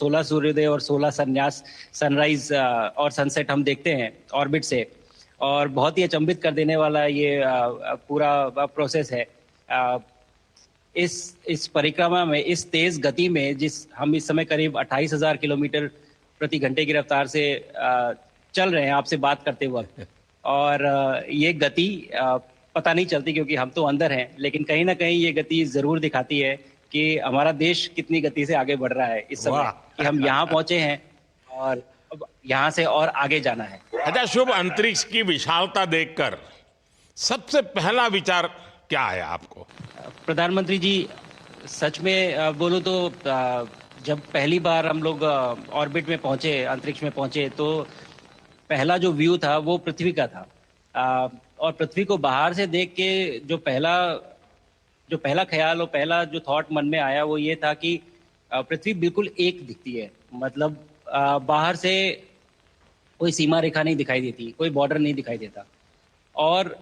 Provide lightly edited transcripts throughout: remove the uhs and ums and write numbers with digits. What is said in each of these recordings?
16 सूर्योदय और 16 संन्यास, सनराइज और सनसेट हम देखते हैं ऑर्बिट से। और बहुत ही अचंभित कर देने वाला ये पूरा प्रोसेस है। इस परिक्रमा में, इस तेज गति में, जिस हम इस समय करीब 28,000 किलोमीटर प्रति घंटे की रफ्तार से चल रहे हैं आपसे बात करते वक्त, और ये गति पता नहीं चलती क्योंकि हम तो अंदर हैं, लेकिन कहीं ना कहीं ये गति जरूर दिखाती है कि हमारा देश कितनी गति से आगे बढ़ रहा है इस समय, कि हम यहाँ पहुंचे हैं और अब यहाँ से और आगे जाना है। अच्छा शुभ, अंतरिक्ष की विशालता देखकर सबसे पहला विचार क्या आया आपको? प्रधानमंत्री जी, सच में बोलूं तो जब पहली बार हम लोग ऑर्बिट में पहुंचे, अंतरिक्ष में पहुंचे, तो पहला जो व्यू था वो पृथ्वी का था। और पृथ्वी को बाहर से देख के जो पहला ख्याल और पहला जो थॉट मन में आया वो ये था कि पृथ्वी बिल्कुल एक दिखती है। मतलब बाहर से कोई सीमा रेखा नहीं दिखाई देती, कोई बॉर्डर नहीं दिखाई देता। और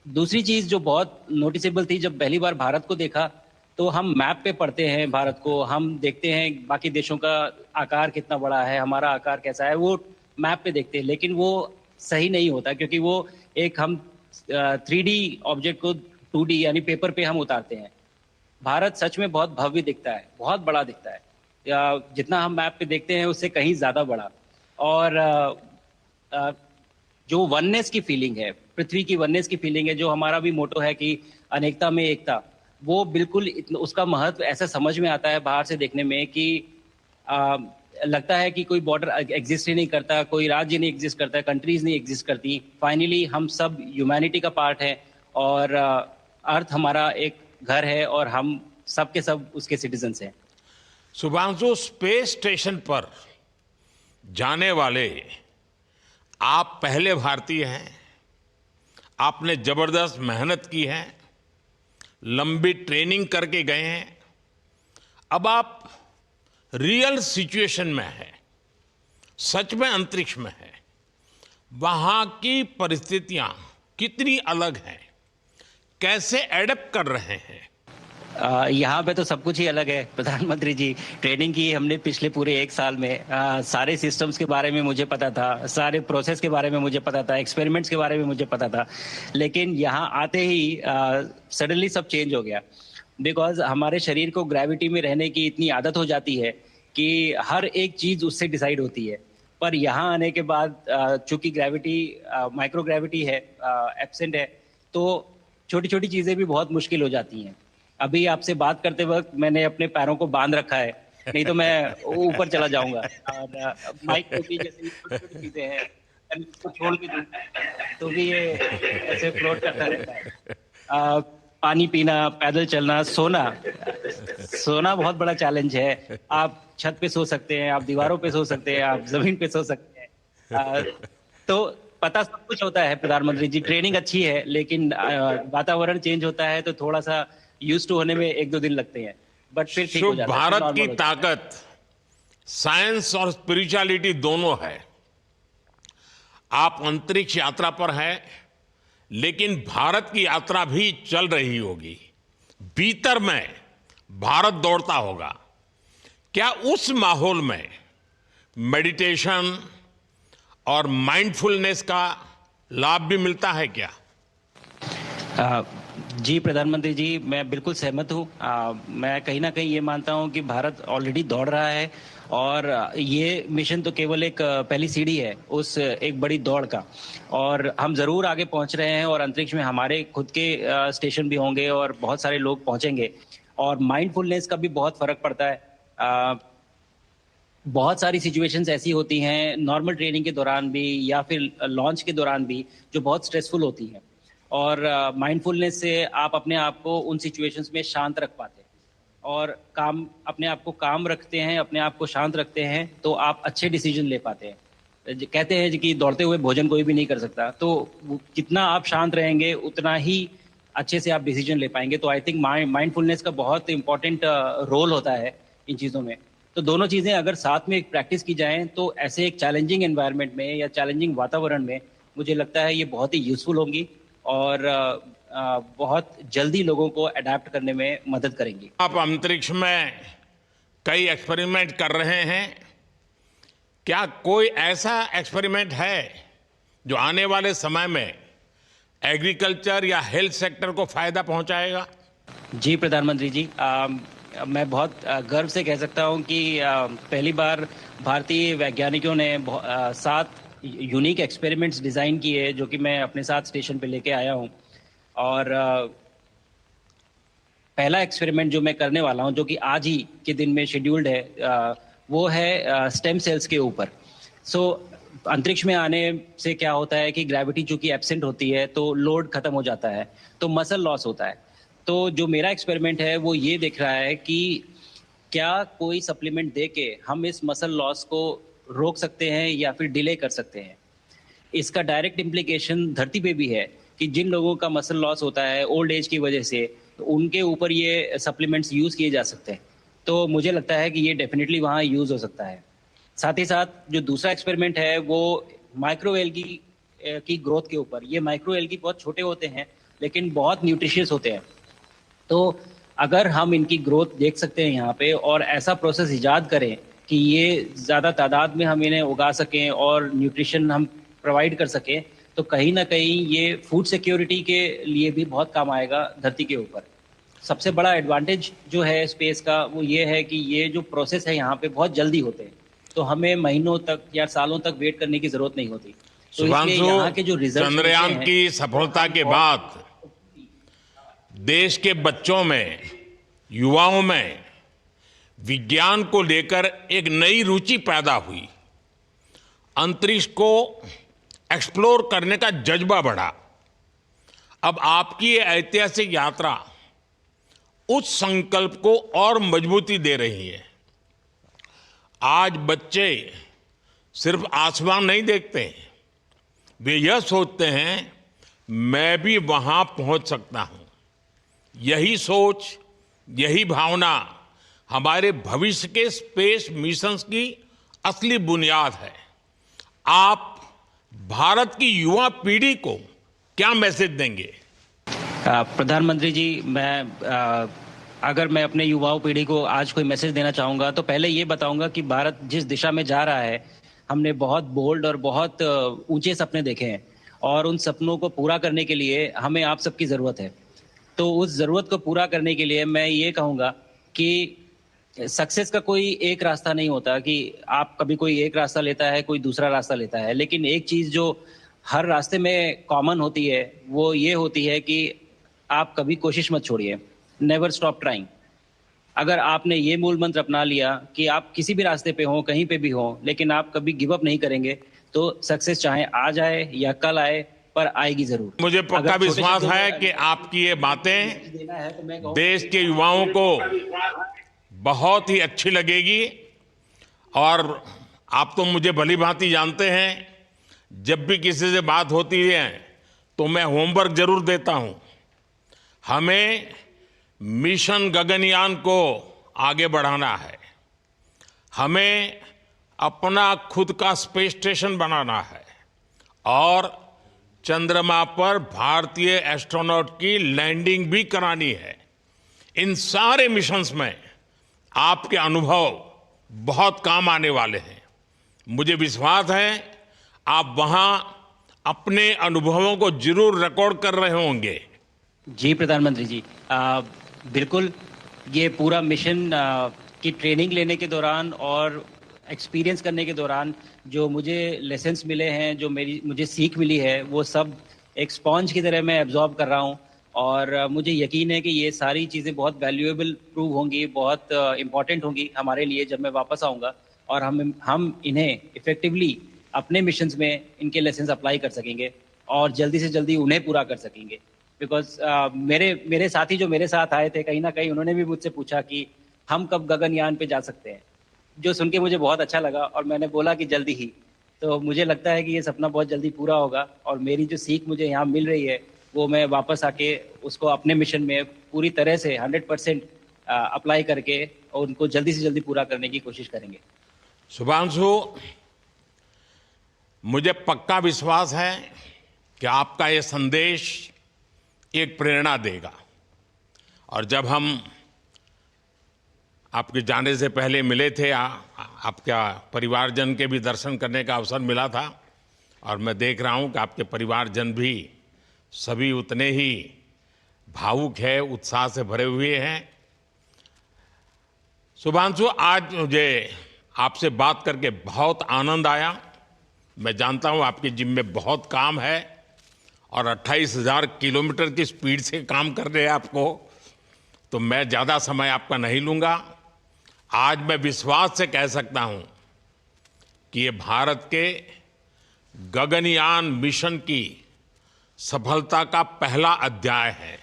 दूसरी चीज जो बहुत नोटिसेबल थी, जब पहली बार भारत को देखा तो हम मैप पे पढ़ते हैं भारत को, हम देखते हैं बाकी देशों का आकार कितना बड़ा है, हमारा आकार कैसा है, वो मैप पे देखते हैं, लेकिन वो सही नहीं होता क्योंकि वो एक हम 3D ऑब्जेक्ट को 2D यानी पेपर पे हम उतारते हैं। भारत सच में बहुत भव्य दिखता है, बहुत बड़ा दिखता है, या जितना हम मैप पे देखते हैं उससे कहीं ज्यादा बड़ा। और जो वननेस की फीलिंग है, पृथ्वी की वननेस की फीलिंग है, जो हमारा भी मोटो है कि अनेकता में एकता, वो बिल्कुल उसका महत्व ऐसा समझ में आता है बाहर से देखने में कि लगता है कि कोई बॉर्डर एग्जिस्ट ही नहीं करता, कोई राज्य नहीं एग्जिस्ट करता, कंट्रीज नहीं एग्जिस्ट करती। फाइनली हम सब ह्यूमैनिटी का पार्ट है और अर्थ हमारा एक घर है और हम सब के सब उसके सिटीजन्स हैं। शुभांशु, स्पेस स्टेशन पर जाने वाले आप पहले भारतीय हैं। आपने जबरदस्त मेहनत की है, लंबी ट्रेनिंग करके गए हैं। अब आप रियल सिचुएशन में है, सच में अंतरिक्ष में है। वहां की परिस्थितियां कितनी अलग हैं, कैसे एडप्ट कर रहे हैं? यहाँ पे तो सब कुछ ही अलग है प्रधानमंत्री जी। ट्रेनिंग की हमने पिछले पूरे 1 साल में। सारे सिस्टम्स के बारे में मुझे पता था, सारे प्रोसेस के बारे में मुझे पता था, एक्सपेरिमेंट्स के बारे में मुझे पता था, लेकिन यहाँ आते ही सडनली सब चेंज हो गया। बिकॉज हमारे शरीर को ग्रेविटी में रहने की इतनी आदत हो जाती है कि हर एक चीज उससे डिसाइड होती है। पर यहाँ आने के बाद चूंकि ग्रेविटी माइक्रो ग्रेविटी है, एब्सेंट है, तो छोटी छोटी चीजें भी बहुत मुश्किल हो जाती हैं। अभी आपसे बात करते वक्त मैंने अपने पैरों को बांध रखा है, नहीं तो मैं ऊपर चला जाऊंगा। और माइक को भी जैसे छोटी छोटी चीजें हैं, अगर इसको छोड़ भी दूं तो भी ये ऐसे फ्लोट करता रहता है। पानी पीना, पैदल चलना, सोना, सोना बहुत बड़ा चैलेंज है। आप छत पे सो सकते हैं, आप दीवारों पे सो सकते हैं, आप जमीन पे सो सकते हैं। तो पता सब कुछ होता है प्रधानमंत्री जी, ट्रेनिंग अच्छी है, लेकिन वातावरण चेंज होता है तो थोड़ा सा यूज टू होने में 1-2 दिन लगते हैं, बट फिर ठीक हो जाता है। भारत की ताकत साइंस और स्पिरिचुअलिटी दोनों है। आप अंतरिक्ष यात्रा पर हैं, लेकिन भारत की यात्रा भी चल रही होगी। भीतर में भारत दौड़ता होगा। क्या उस माहौल में मेडिटेशन और माइंडफुलनेस का लाभ भी मिलता है क्या? जी प्रधानमंत्री जी, मैं बिल्कुल सहमत हूँ। मैं कहीं ना कहीं ये मानता हूँ कि भारत ऑलरेडी दौड़ रहा है और ये मिशन तो केवल एक पहली सीढ़ी है उस एक बड़ी दौड़ का। और हम जरूर आगे पहुंच रहे हैं और अंतरिक्ष में हमारे खुद के स्टेशन भी होंगे और बहुत सारे लोग पहुंचेंगे। और माइंडफुलनेस का भी बहुत फर्क पड़ता है। बहुत सारी सिचुएशंस ऐसी होती हैं नॉर्मल ट्रेनिंग के दौरान भी या फिर लॉन्च के दौरान भी, जो बहुत स्ट्रेसफुल होती हैं, और माइंडफुलनेस से आप अपने आप को उन सिचुएशंस में शांत रख पाते हैं और अपने आप को काम रखते हैं, अपने आप को शांत रखते हैं, तो आप अच्छे डिसीजन ले पाते हैं। कहते हैं कि दौड़ते हुए भोजन कोई भी नहीं कर सकता, तो जितना आप शांत रहेंगे उतना ही अच्छे से आप डिसीजन ले पाएंगे। तो आई थिंक माइंडफुलनेस का बहुत इंपॉर्टेंट रोल होता है इन चीज़ों में। तो दोनों चीज़ें अगर साथ में प्रैक्टिस की जाएं तो ऐसे एक चैलेंजिंग एनवायरनमेंट में या चैलेंजिंग वातावरण में मुझे लगता है ये बहुत ही यूजफुल होंगी और बहुत जल्दी लोगों को अडेप्ट करने में मदद करेंगी। आप अंतरिक्ष में कई एक्सपेरिमेंट कर रहे हैं। क्या कोई ऐसा एक्सपेरिमेंट है जो आने वाले समय में एग्रीकल्चर या हेल्थ सेक्टर को फायदा पहुंचाएगा? जी प्रधानमंत्री जी, मैं बहुत गर्व से कह सकता हूं कि पहली बार भारतीय वैज्ञानिकों ने 7 यूनिक एक्सपेरिमेंट्स डिज़ाइन किए जो कि मैं अपने साथ स्टेशन पे लेके आया हूं। और पहला एक्सपेरिमेंट जो मैं करने वाला हूं, जो कि आज ही के दिन में शेड्यूल्ड है, वो है स्टेम सेल्स के ऊपर। अंतरिक्ष में आने से क्या होता है कि ग्रेविटी चूंकि एब्सेंट होती है तो लोड खत्म हो जाता है, तो मसल लॉस होता है। तो जो मेरा एक्सपेरिमेंट है वो ये देख रहा है कि क्या कोई सप्लीमेंट दे के हम इस मसल लॉस को रोक सकते हैं या फिर डिले कर सकते हैं। इसका डायरेक्ट इम्प्लीकेशन धरती पे भी है कि जिन लोगों का मसल लॉस होता है ओल्ड एज की वजह से, तो उनके ऊपर ये सप्लीमेंट्स यूज़ किए जा सकते हैं। तो मुझे लगता है कि ये डेफिनेटली वहाँ यूज़ हो सकता है। साथ ही साथ जो दूसरा एक्सपेरिमेंट है वो माइक्रो एल्गी की ग्रोथ के ऊपर। ये माइक्रो एल्गी बहुत छोटे होते हैं लेकिन बहुत न्यूट्रिशियस होते हैं। तो अगर हम इनकी ग्रोथ देख सकते हैं यहाँ पे और ऐसा प्रोसेस इजाद करें कि ये ज़्यादा तादाद में हम इन्हें उगा सकें और न्यूट्रिशन हम प्रोवाइड कर सकें, तो कहीं ना कहीं ये फूड सिक्योरिटी के लिए भी बहुत काम आएगा धरती के ऊपर। सबसे बड़ा एडवांटेज जो है स्पेस का वो ये है कि ये जो प्रोसेस है यहाँ पे बहुत जल्दी होते हैं, तो हमें महीनों तक या सालों तक वेट करने की जरूरत नहीं होती। तो इसलिए यहाँ के जो रिजल्ट चंद्रयान की सफलता के बाद देश के बच्चों में, युवाओं में विज्ञान को लेकर एक नई रुचि पैदा हुई। अंतरिक्ष को एक्सप्लोर करने का जज्बा बढ़ा। अब आपकी ये ऐतिहासिक यात्रा उस संकल्प को और मजबूती दे रही है। आज बच्चे सिर्फ आसमान नहीं देखते, वे यह सोचते हैं मैं भी वहां पहुंच सकता हूं। यही सोच, यही भावना हमारे भविष्य के स्पेस मिशंस की असली बुनियाद है। आप भारत की युवा पीढ़ी को क्या मैसेज देंगे? प्रधानमंत्री जी, अगर मैं अपने युवाओं पीढ़ी को आज कोई मैसेज देना चाहूँगा तो पहले ये बताऊँगा कि भारत जिस दिशा में जा रहा है, हमने बहुत बोल्ड और बहुत ऊंचे सपने देखे हैं और उन सपनों को पूरा करने के लिए हमें आप सबकी ज़रूरत है। तो उस ज़रूरत को पूरा करने के लिए मैं ये कहूँगा कि सक्सेस का कोई एक रास्ता नहीं होता कि आप कभी कोई एक रास्ता लेता है, कोई दूसरा रास्ता लेता है। लेकिन एक चीज़ जो हर रास्ते में कॉमन होती है वो ये होती है कि आप कभी कोशिश मत छोड़िए, नेवर स्टॉप ट्राइंग। अगर आपने ये मूल मंत्र अपना लिया कि आप किसी भी रास्ते पे हो, कहीं पे भी हो, लेकिन आप कभी गिव अप नहीं करेंगे, तो सक्सेस चाहे आज आए या कल आए पर आएगी जरूर। मुझे पक्का विश्वास है कि आपकी ये बातें देश के युवाओं को बहुत ही अच्छी लगेगी। और आप तो मुझे भली भांति जानते हैं, जब भी किसी से बात होती है तो मैं होमवर्क जरूर देता हूं। हमें मिशन गगनयान को आगे बढ़ाना है, हमें अपना खुद का स्पेस स्टेशन बनाना है और चंद्रमा पर भारतीय एस्ट्रोनॉट की लैंडिंग भी करानी है। इन सारे मिशंस में आपके अनुभव बहुत काम आने वाले हैं। मुझे विश्वास है आप वहां अपने अनुभवों को जरूर रिकॉर्ड कर रहे होंगे। जी प्रधानमंत्री जी, बिल्कुल। ये पूरा मिशन की ट्रेनिंग लेने के दौरान और एक्सपीरियंस करने के दौरान जो मुझे लेसन्स मिले हैं, जो मुझे सीख मिली है, वो सब एक स्पॉन्ज की तरह मैं एब्जॉर्ब कर रहा हूँ। और मुझे यकीन है कि ये सारी चीज़ें बहुत वैल्यूएबल प्रूव होंगी, बहुत इम्पॉर्टेंट होंगी हमारे लिए जब मैं वापस आऊँगा और हम इन्हें इफ़ेक्टिवली अपने मिशंस में इनके लेसन्स अप्लाई कर सकेंगे और जल्दी से जल्दी उन्हें पूरा कर सकेंगे। बिकॉज मेरे साथी जो मेरे साथ आए थे, कहीं ना कहीं उन्होंने भी मुझसे पूछा कि हम कब गगनयान पे जा सकते हैं, जो सुन के मुझे बहुत अच्छा लगा और मैंने बोला कि जल्दी ही। तो मुझे लगता है कि ये सपना बहुत जल्दी पूरा होगा और मेरी जो सीख मुझे यहाँ मिल रही है वो मैं वापस आके उसको अपने मिशन में पूरी तरह से 100% अप्लाई करके और उनको जल्दी से जल्दी पूरा करने की कोशिश करेंगे। शुभांशु, मुझे पक्का विश्वास है कि आपका ये संदेश एक प्रेरणा देगा और जब हम आपके जाने से पहले मिले थे, आपका परिवारजन के भी दर्शन करने का अवसर मिला था और मैं देख रहा हूं कि आपके परिवारजन भी सभी उतने ही भावुक है, उत्साह से भरे हुए हैं। शुभांशु, आज मुझे आपसे बात करके बहुत आनंद आया। मैं जानता हूं आपके जिम्मे बहुत काम है और 28,000 किलोमीटर की स्पीड से काम कर रहे हैं आपको, तो मैं ज़्यादा समय आपका नहीं लूँगा। आज मैं विश्वास से कह सकता हूं कि ये भारत के गगनयान मिशन की सफलता का पहला अध्याय है।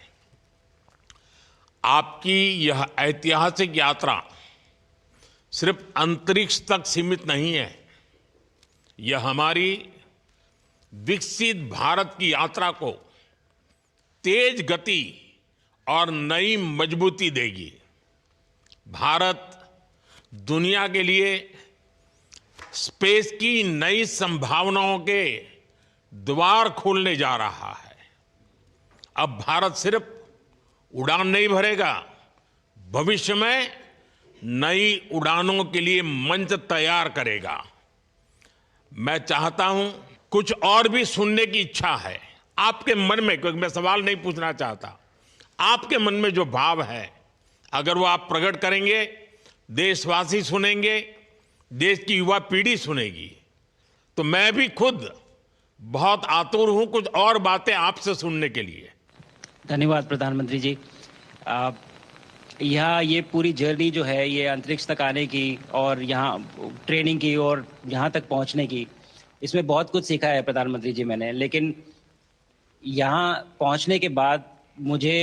आपकी यह ऐतिहासिक यात्रा सिर्फ अंतरिक्ष तक सीमित नहीं है, यह हमारी विकसित भारत की यात्रा को तेज गति और नई मजबूती देगी। भारत दुनिया के लिए स्पेस की नई संभावनाओं के द्वार खोलने जा रहा है। अब भारत सिर्फ उड़ान नहीं भरेगा, भविष्य में नई उड़ानों के लिए मंच तैयार करेगा। मैं चाहता हूं, कुछ और भी सुनने की इच्छा है आपके मन में, क्योंकि मैं सवाल नहीं पूछना चाहता, आपके मन में जो भाव है अगर वो आप प्रकट करेंगे, देशवासी सुनेंगे, देश की युवा पीढ़ी सुनेगी, तो मैं भी खुद बहुत आतुर हूं कुछ और बातें आपसे सुनने के लिए। धन्यवाद प्रधानमंत्री जी। यहाँ ये पूरी जर्नी जो है, ये अंतरिक्ष तक आने की और यहाँ ट्रेनिंग की और यहाँ तक पहुँचने की, इसमें बहुत कुछ सीखा है प्रधानमंत्री जी मैंने। लेकिन यहाँ पहुँचने के बाद मुझे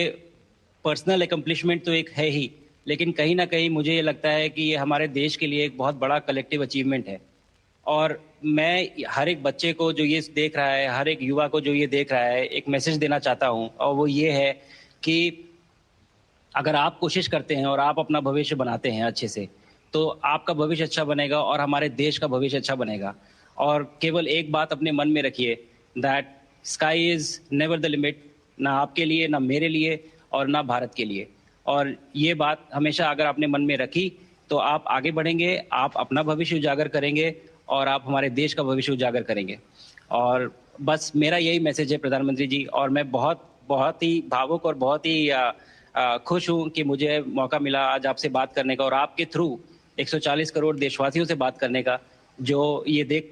पर्सनल एकम्प्लिशमेंट तो एक है ही, लेकिन कहीं ना कहीं मुझे ये लगता है कि ये हमारे देश के लिए एक बहुत बड़ा कलेक्टिव अचीवमेंट है। और मैं हर एक बच्चे को जो ये देख रहा है, हर एक युवा को जो ये देख रहा है, एक मैसेज देना चाहता हूँ, और वो ये है कि अगर आप कोशिश करते हैं और आप अपना भविष्य बनाते हैं अच्छे से, तो आपका भविष्य अच्छा बनेगा और हमारे देश का भविष्य अच्छा बनेगा। और केवल एक बात अपने मन में रखिए, that sky is never the limit, ना आपके लिए, ना मेरे लिए और ना भारत के लिए। और ये बात हमेशा अगर आपने मन में रखी तो आप आगे बढ़ेंगे, आप अपना भविष्य उजागर करेंगे और आप हमारे देश का भविष्य उजागर करेंगे। और बस मेरा यही मैसेज है प्रधानमंत्री जी। और मैं बहुत ही भावुक और बहुत ही खुश हूं कि मुझे मौका मिला आज आपसे बात करने का और आपके थ्रू 140 करोड़ देशवासियों से बात करने का, जो ये देख